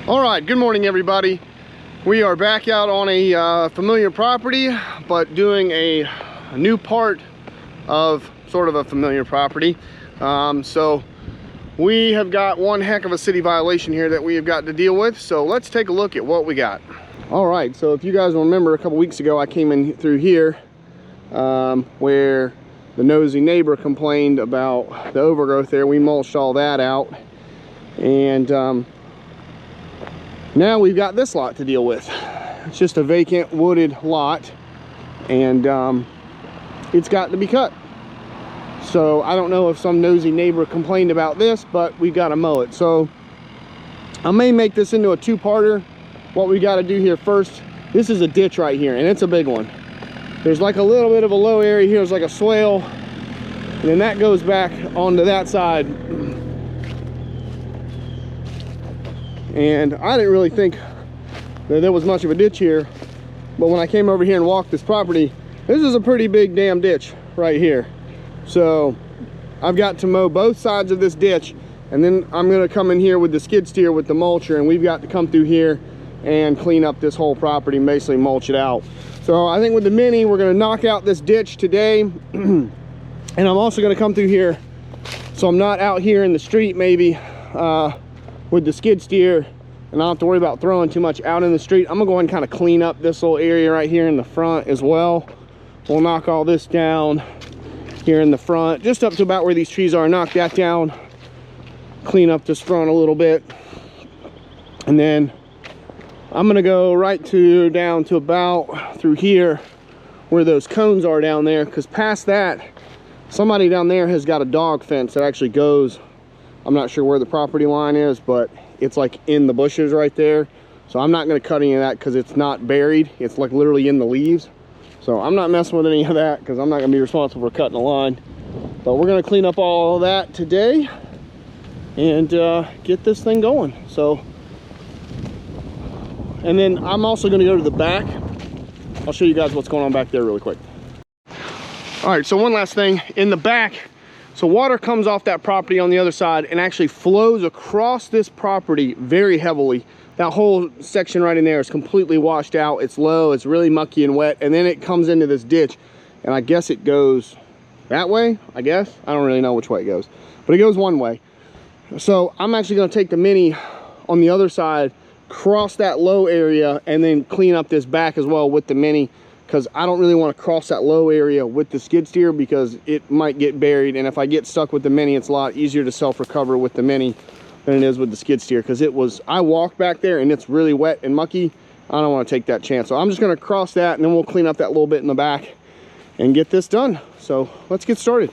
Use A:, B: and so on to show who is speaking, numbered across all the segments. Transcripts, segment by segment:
A: All right, good morning everybody. We are back out on a familiar property, but doing a new part of sort of a familiar property. So we have got one heck of a city violation here that we have got to deal with. So let's take a look at what we got. All right, so if you guys remember, a couple weeks ago I came in through here where the nosy neighbor complained about the overgrowth there. We mulched all that out, and now we've got this lot to deal with. It's just a vacant wooded lot, and it's got to be cut. So I don't know if some nosy neighbor complained about this, but we got to mow it. So I may make this into a two-parter. What we got to do here first, this is a ditch right here, and it's a big one. There's like a little bit of a low area here. There's like a swale, and then that goes back onto that side. And I didn't really think that there was much of a ditch here, but when I came over here and walked this property, this is a pretty big damn ditch right here. So I've got to mow both sides of this ditch, and then I'm going to come in here with the skid steer with the mulcher, and we've got to come through here and clean up this whole property and basically mulch it out. So I think with the Mini, we're going to knock out this ditch today. And I'm also going to come through here so I'm not out here in the street maybe with the skid steer, and I don't have to worry about throwing too much out in the street. I'm gonna go ahead and kind of clean up this little area right here in the front as well. We'll knock all this down here in the front, just up to about where these trees are. Knock that down, clean up this front a little bit, and then I'm gonna go right to down to about through here where those cones are down there, because past that, somebody down there has got a dog fence that actually goes, I'm not sure where the property line is, but it's like in the bushes right there. So I'm not going to cut any of that because it's not buried. It's like literally in the leaves. So I'm not messing with any of that because I'm not going to be responsible for cutting a line. But we're going to clean up all of that today and get this thing going. So, and then I'm also going to go to the back. I'll show you guys what's going on back there really quick. All right, so one last thing in the back. So water comes off that property on the other side and actually flows across this property very heavily. That whole section right in there is completely washed out. It's low, it's really mucky and wet, and then it comes into this ditch, and I guess it goes that way, I guess. I don't really know which way it goes, but it goes one way. So I'm actually gonna take the Mini on the other side, cross that low area, and then clean up this back as well with the Mini, because I don't really want to cross that low area with the skid steer because it might get buried, and if I get stuck with the Mini, it's a lot easier to self-recover with the Mini than it is with the skid steer, because I walked back there and it's really wet and mucky. I don't want to take that chance. So I'm just going to cross that, and then we'll clean up that little bit in the back and get this done. So let's get started.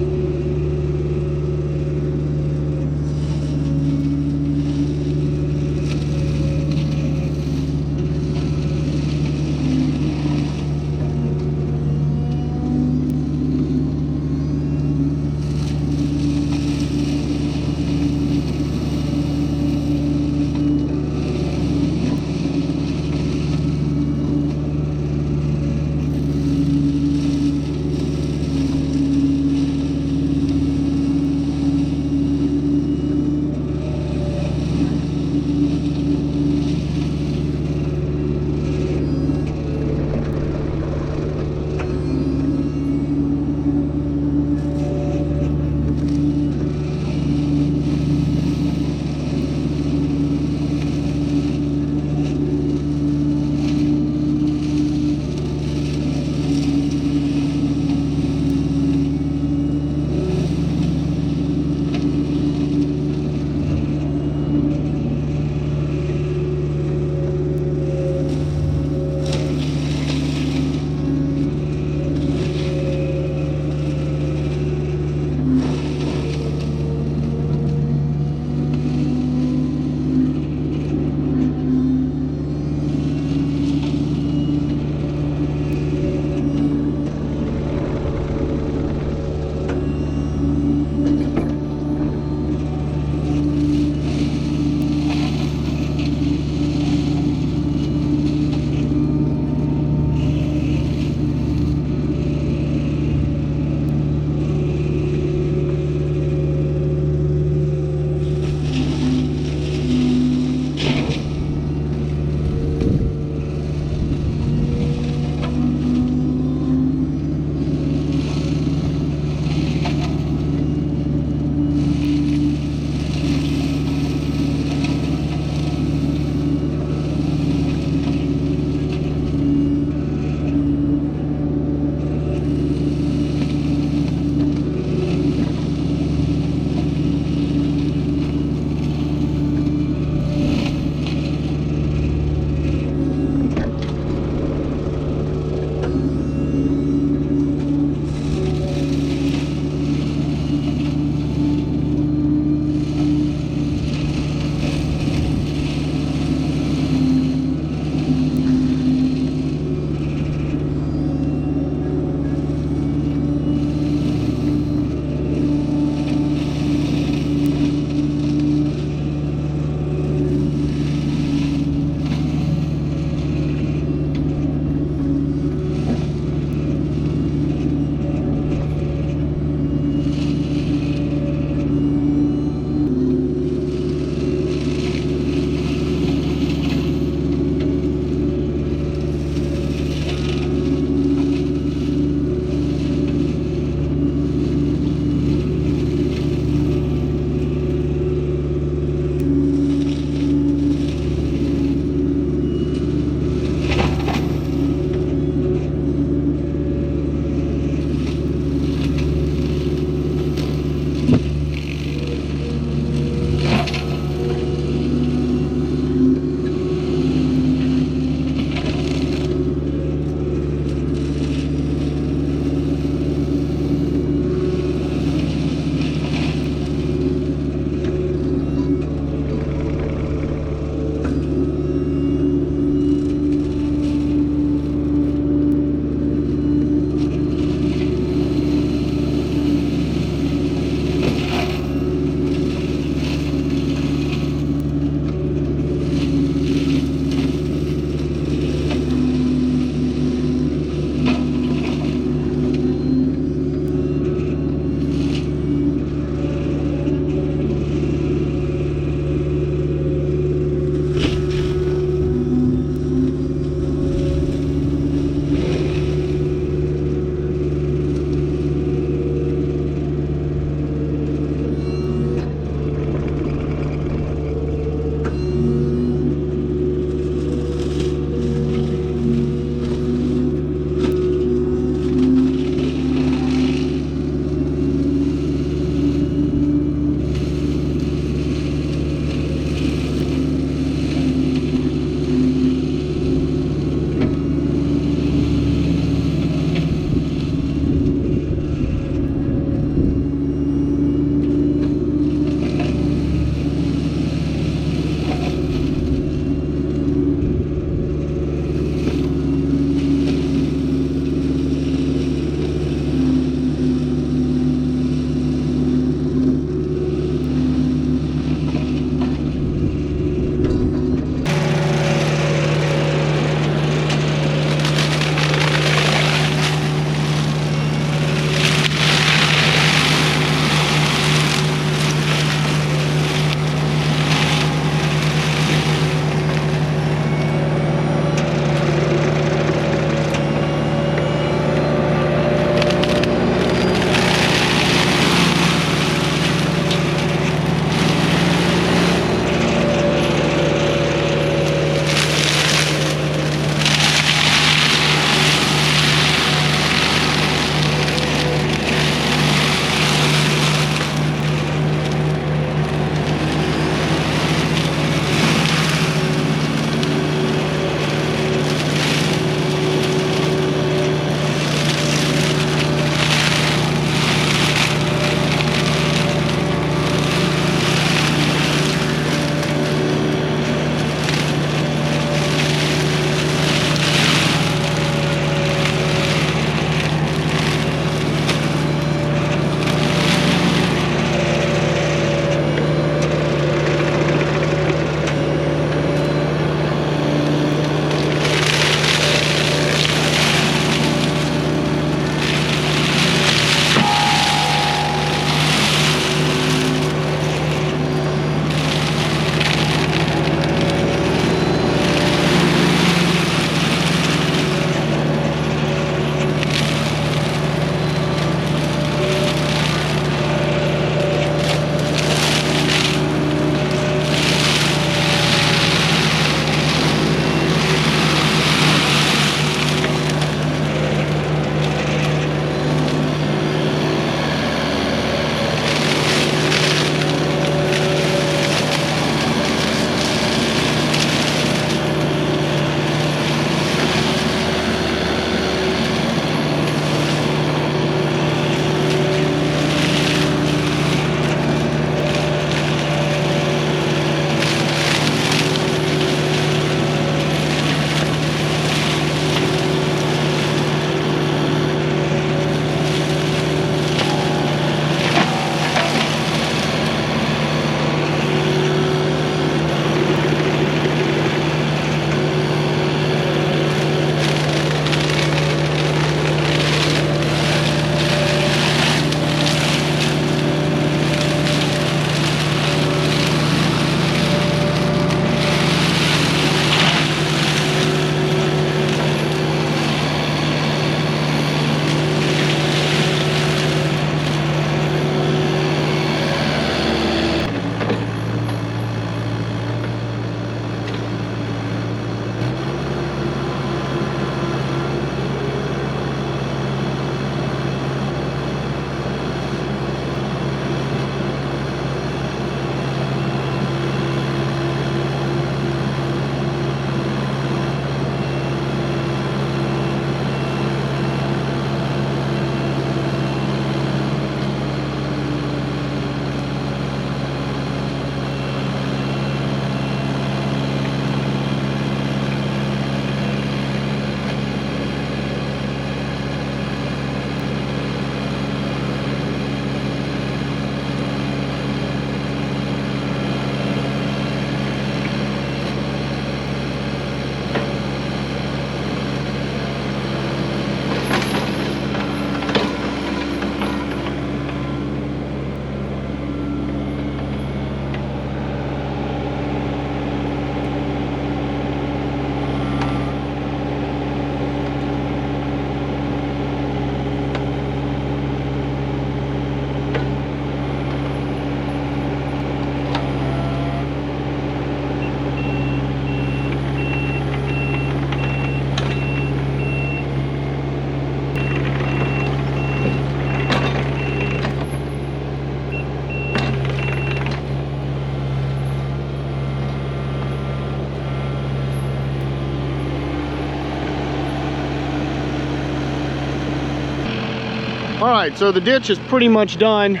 A: All right, so the ditch is pretty much done,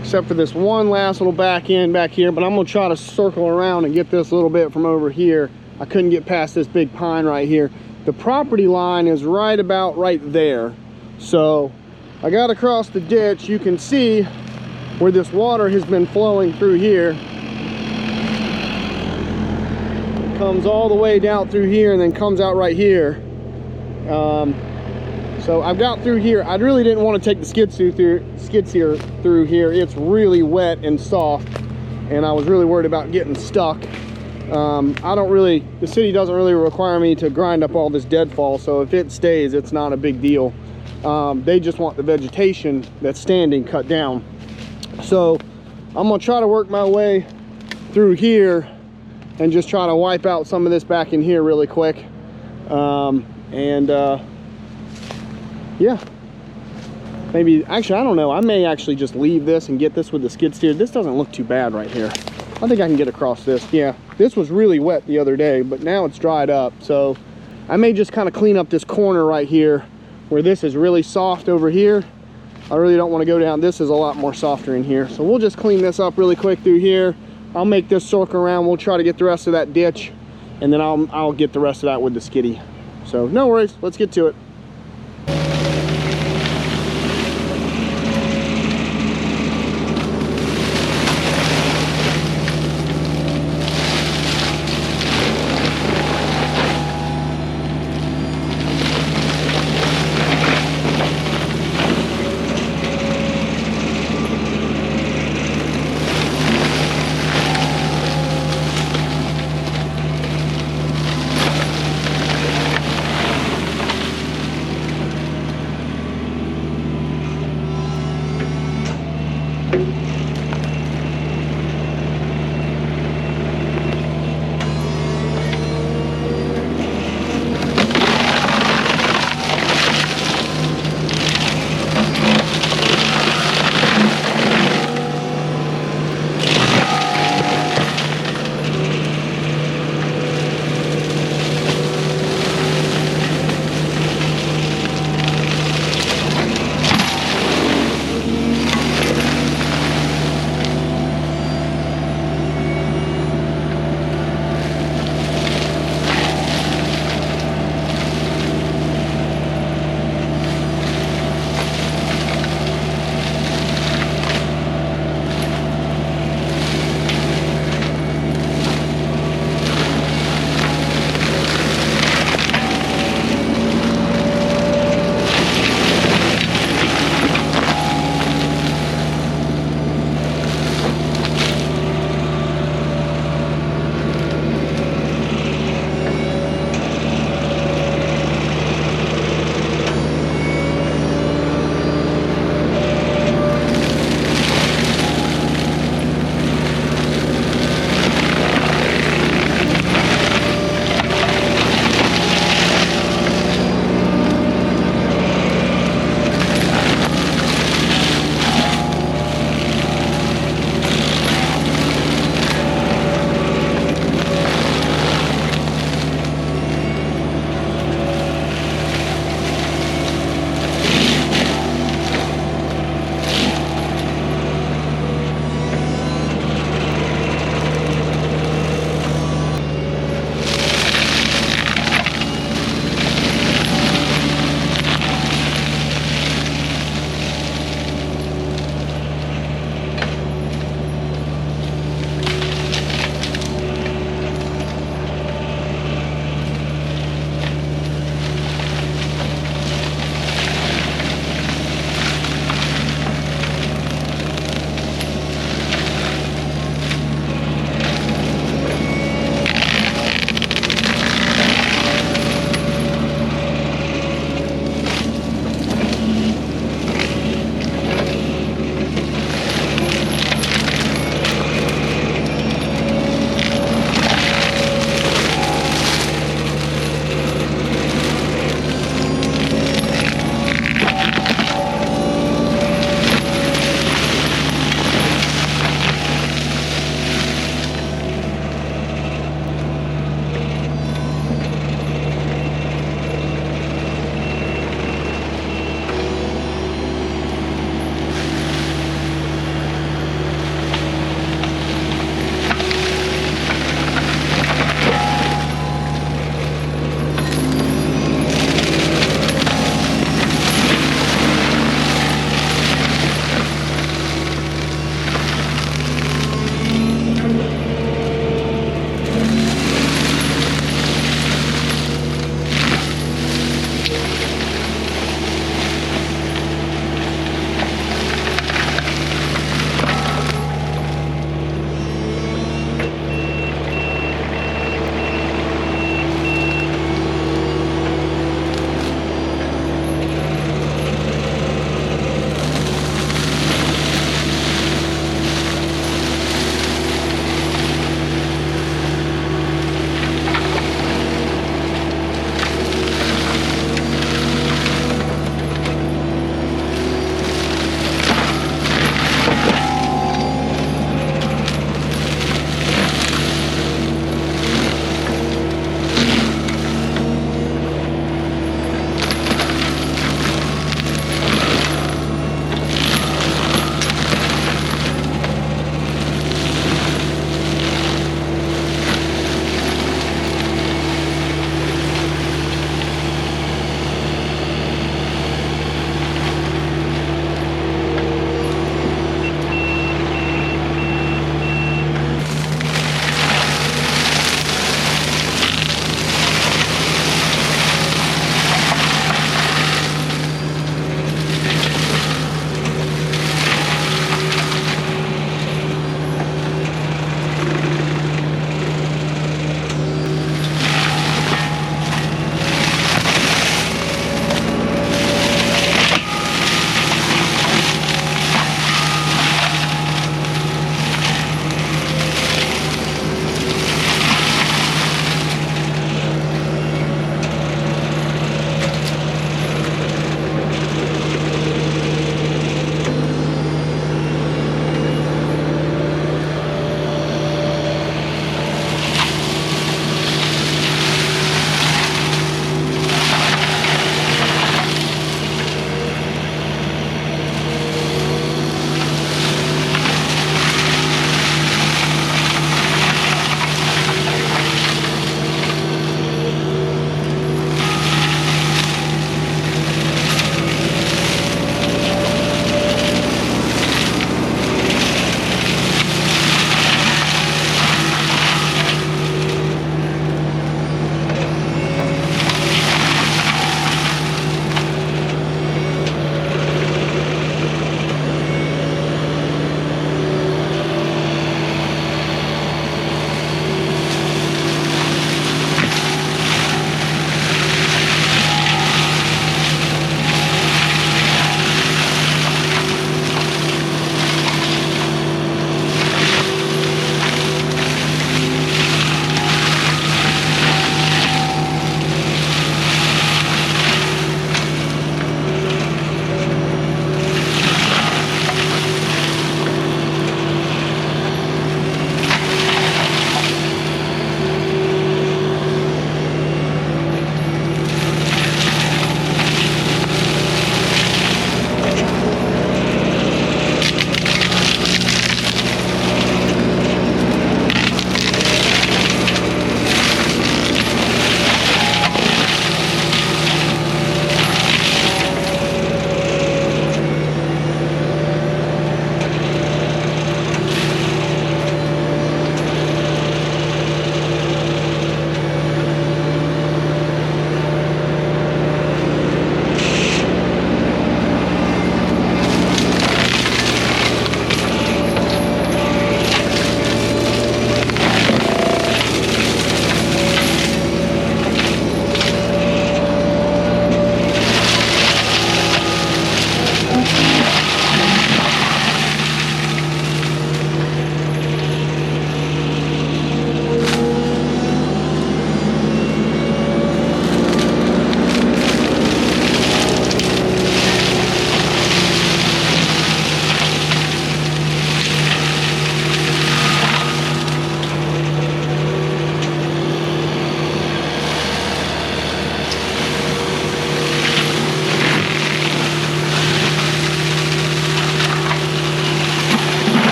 A: except for this one last little back end back here, but I'm gonna try to circle around and get this a little bit from over here. I couldn't get past this big pine right here. The property line is right about right there. So I got across the ditch. You can see where this water has been flowing through here. It comes all the way down through here and then comes out right here. So I've got through here. I really didn't want to take the skid steer through here. It's really wet and soft, and I was really worried about getting stuck. The city doesn't really require me to grind up all this deadfall, so if it stays, it's not a big deal. They just want the vegetation that's standing cut down. So I'm gonna try to work my way through here and just try to wipe out some of this back in here really quick. Yeah, maybe, actually, I don't know. I may actually just leave this and get this with the skid steer. This doesn't look too bad right here. I think I can get across this. Yeah, this was really wet the other day, but now it's dried up. So I may just kind of clean up this corner right here where this is really soft over here. I really don't want to go down. This is a lot more softer in here. So we'll just clean this up really quick through here. I'll make this circle around. We'll try to get the rest of that ditch, and then I'll get the rest of that with the skiddy. So no worries, let's get to it.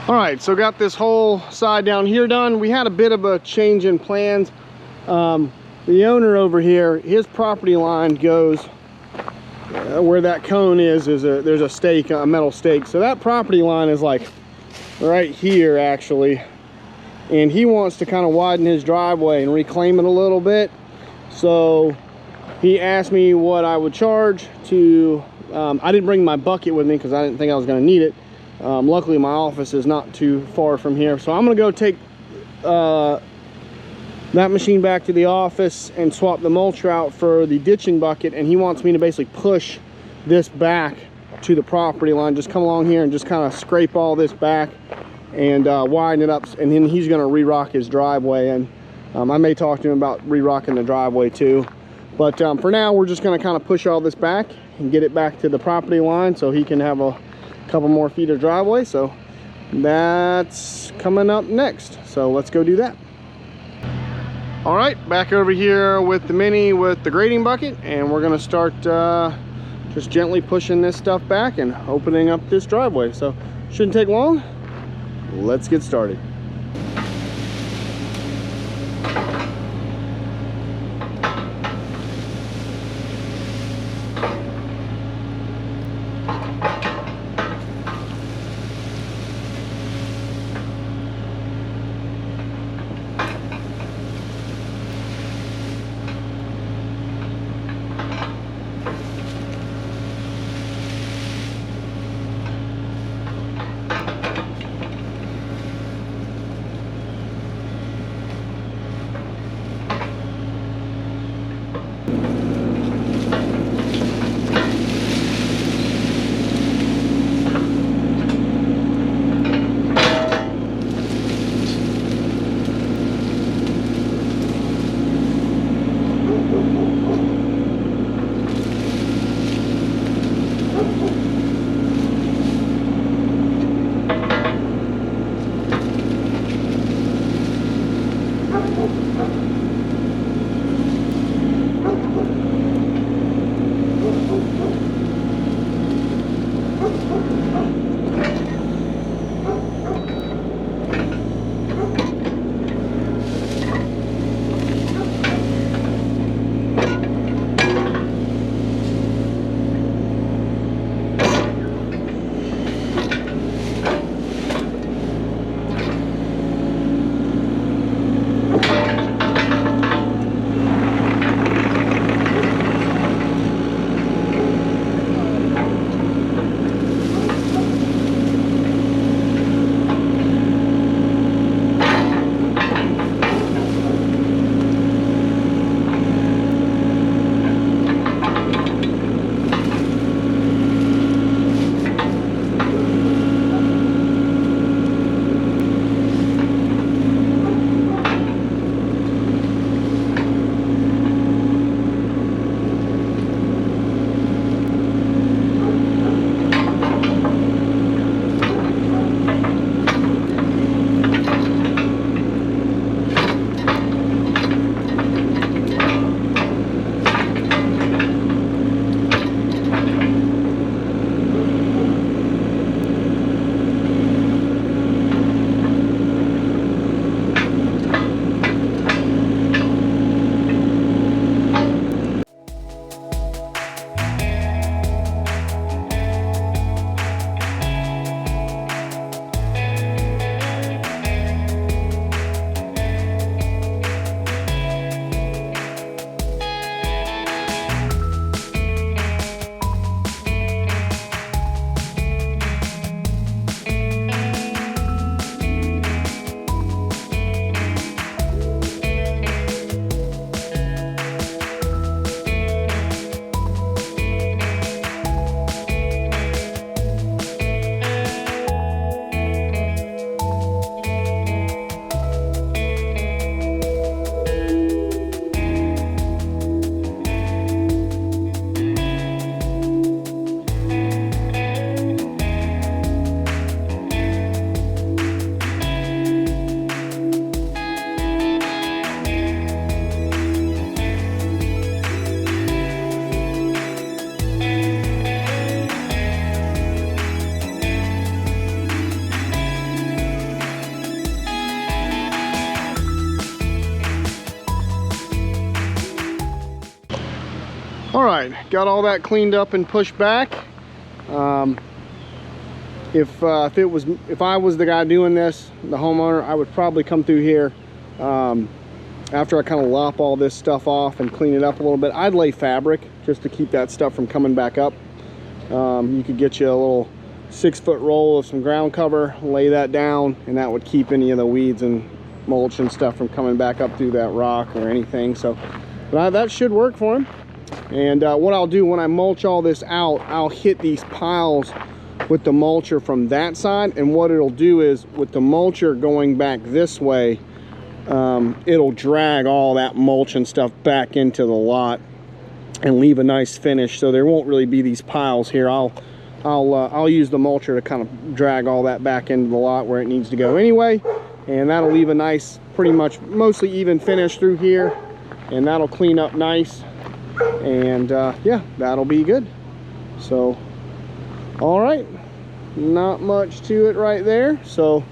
A: All right, so got this whole side down here done. We had a bit of a change in plans. The owner over here, his property line goes where that cone is there's a stake, a metal stake. So that property line is like right here actually. And he wants to kind of widen his driveway and reclaim it a little bit. So he asked me what I would charge to, I didn't bring my bucket with me because I didn't think I was gonna need it. Luckily my office is not too far from here. So I'm gonna go take that machine back to the office and swap the mulcher out for the ditching bucket, and he wants me to basically push this back to the property line. Just come along here and just kind of scrape all this back and widen it up, and then he's going to re-rock his driveway. And I may talk to him about re-rocking the driveway too, but for now we're just going to kind of push all this back and get it back to the property line so he can have a couple more feet of driveway. So that's coming up next, so let's go do that. All right, back over here with the Mini with the grading bucket, and we're gonna start just gently pushing this stuff back and opening up this driveway. So shouldn't take long. Let's get started. All right, got all that cleaned up and pushed back. If I was the guy doing this, the homeowner, I would probably come through here after I kind of lop all this stuff off and clean it up a little bit. I'd lay fabric just to keep that stuff from coming back up. You could get you a little 6-foot roll of some ground cover, lay that down, and that would keep any of the weeds and mulch and stuff from coming back up through that rock or anything. So that should work for him. And what I'll do when I mulch all this out, I'll hit these piles with the mulcher from that side, and what it'll do is with the mulcher going back this way, it'll drag all that mulch and stuff back into the lot and leave a nice finish, so there won't really be these piles here. I'll use the mulcher to kind of drag all that back into the lot where it needs to go anyway, and that'll leave a nice, pretty much mostly even finish through here, and that'll clean up nice. And yeah, that'll be good. So all right, not much to it right there. So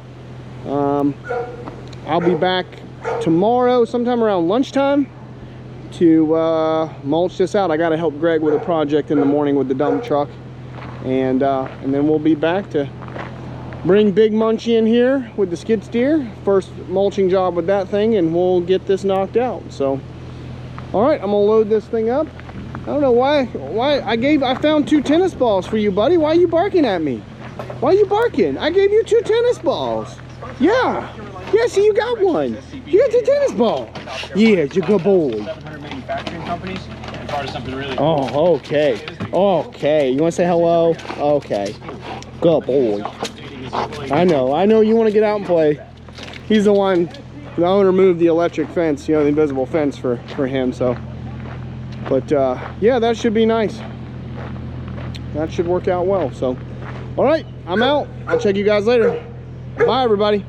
A: I'll be back tomorrow sometime around lunchtime to mulch this out. I got to help Greg with a project in the morning with the dump truck, and then we'll be back to bring Big Munchie in here with the skid steer. First mulching job with that thing, and we'll get this knocked out. So all right, I'm gonna load this thing up. I don't know why I found 2 tennis balls for you, buddy. Why are you barking at me? Why are you barking? I gave you 2 tennis balls. Yeah, see, you got one. You got 2 tennis balls. Yeah, you're a good boy.
B: 700 manufacturing companies, and part of something really.
A: Oh, okay. Okay, you want to say hello? Okay, good boy. I know you want to get out and play. He's the one. The owner moved the electric fence, you know, the invisible fence for him. So, but yeah, that should be nice. That should work out well. So all right, I'm out. I'll check you guys later. Bye, everybody.